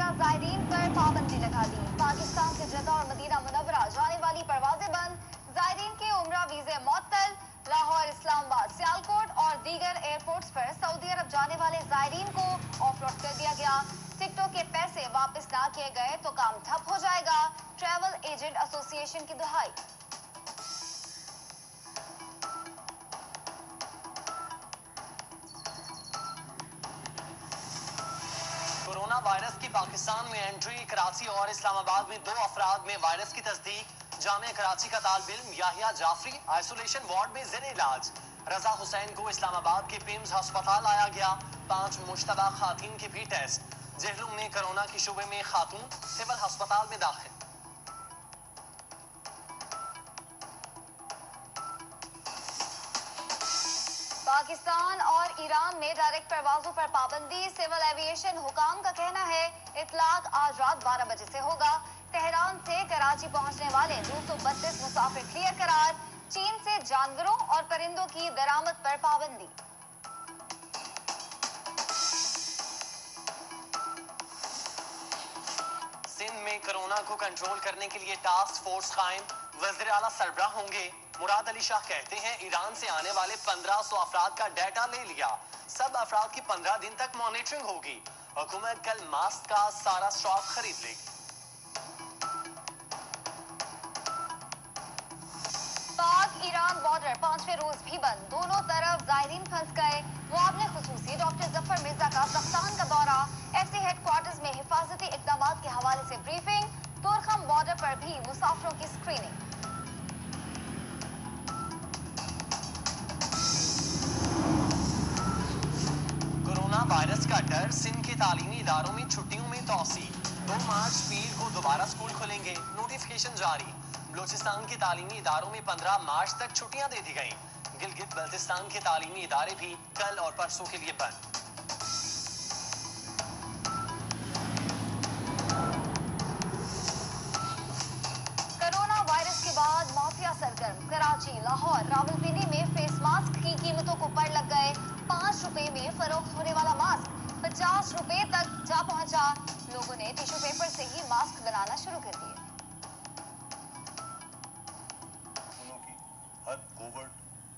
عمرہ زائرین پر پابندی لگا دی۔ پاکستان سے جدہ اور مدینہ منورہ جانے والی پروازیں بند، زائرین کے عمرہ ویزے معطل۔ لاہور، اسلام آباد، سیالکوٹ اور دیگر ایئرپورٹس پر سعودی عرب جانے والے زائرین کو آف لوڈ کر دیا گیا۔ ٹکٹوں کے پیسے واپس نہ کیے گئے تو کام ٹھپ ہو جائے گا، ٹریول ایجنٹ ایسوسی ایشن کی دہائی۔ کورونا وائرس کی پاکستان میں انٹری، کراچی اور اسلام آباد میں 2 افراد میں وائرس کی تصدیق۔ جامعہ کراچی کا طالب علم یحییٰ جعفری آئسولیشن وارڈ میں زیر علاج۔ رضا حسین کو اسلام آباد کے پیمز ہسپتال لایا گیا۔ 5 مشتبہ خواتین کے بھی ٹیسٹ۔ جہلم میں کورونا کے شبے میں خاتون سول ہسپتال میں داخل۔ پاکستان اور ایران میں ڈائریکٹ پروازوں پر پابندی، سول ایویشن حکام کا کہنا ہے اطلاق آج رات 12 بجے سے ہوگا۔ تہران سے کراچی پہنچنے والے 232 مسافر کلیئر قرار۔ چین سے جانوروں اور پرندوں کی درآمد پر پابندی۔ سندھ میں کورونا کو کنٹرول کرنے کے لیے ٹاسک فورس قائم، وزیر اعلیٰ سربراہ ہوں گے۔ مراد علی شاہ کہتے ہیں ایران سے آنے والے 1500 افراد کا ڈیٹا لے لیا، سب افراد کی 15 دن تک مانیٹرنگ ہوگی۔ حکومت کل ماسک کا سارا اسٹاک خرید لے گی۔ پاک ایران بارڈر 5ویں روز بھی بند، دونوں طرف زائرین پھنس گئے۔ معاون خصوصی ڈاکٹر ظفر مرزا کا سختان کا دورہ، ایف سی ہیڈ کوارٹرز میں حفاظتی اقدامات کے حوالے سے بریفنگ۔ تورخم بارڈر پر بھی مسافروں کی اسکریننگ۔ کورونا وائرس کا ڈر، سندھ کے تعلیمی اداروں میں چھٹیوں میں توسیع۔ 2 مارچ پیر کو دوبارہ اسکول کھلیں گے، نوٹیفیکیشن جاری۔ بلوچستان کے تعلیمی اداروں میں 15 مارچ تک چھٹیاں دے دی گئیں۔ گلگت بلتستان کے تعلیمی ادارے بھی کل اور پرسوں کے لیے بند۔ کورونا وائرس کے بعد مافیا سرگرم، کراچی، لاہور، راولپنڈی میں فیس ماسک کی قیمتوں کو پر لگ گئے۔ 5 روپے میں فروخت ہونے والا ماسک 50 روپے تک جا پہنچا۔ لوگوں نے ٹیشو پیپر سے ہی ماسک بنانا شروع کر دیے۔ ہر کوورٹ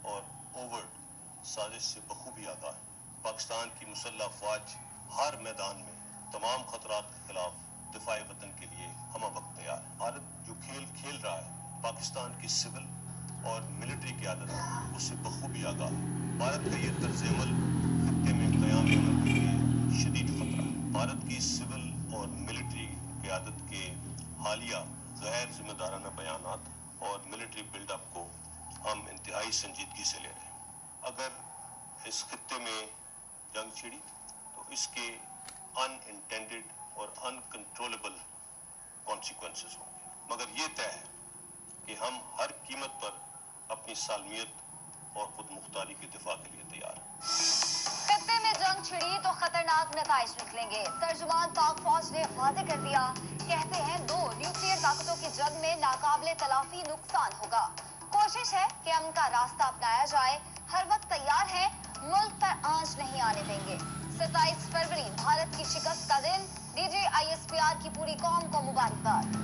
اور اوورٹ سازش سے بخوبی آگاہ ہے۔ پاکستان کی مسلح افواج ہر میدان میں تمام خطرات کے خلاف دفاع وطن کے لیے ہمہ وقت تیار ہے۔ بھارت جو کھیل کھیل رہا ہے، پاکستان کی سول اور ملٹری قیادت اس سے بخوبی آگاہ ہے۔ بھارت کا یہ طرز عمل خطے میں قیام امن کے لیے شدید خطرہ ہے۔ بھارت کی سول اور ملٹری قیادت کے حالیہ غیر ذمہ دارانہ بیانات اور ملٹری بلڈ اپ کو ہم انتہائی سنجیدگی سے لے رہے ہیں۔ اگر اس خطے میں جنگ چھڑی تو اس کے ان انٹینڈڈ اور ان کنٹرولبل کانسیکوینسز ہوں گے، مگر یہ طے ہے کہ ہم ہر قیمت پر اپنی سالمیت اور خود مختاری کے دفاع کے لیے تیار ہیں۔ خطے میں جنگ چھڑی تو خطرناک نتائج نکلیں گے، ترجمان پاک فوج نے واضح کر دیا۔ کہتے ہیں 2 نیوکلیئر طاقتوں کی جنگ میں ناقابل تلافی نقصان ہوگا۔ کوشش ہے کہ امن کا راستہ اپنایا جائے، ہر وقت تیار ہیں، ملک پر آنچ نہیں آنے دیں گے۔ 27 فروری بھارت کی شکست کا دن، D G I S P R کی پوری قوم کو مبارکباد۔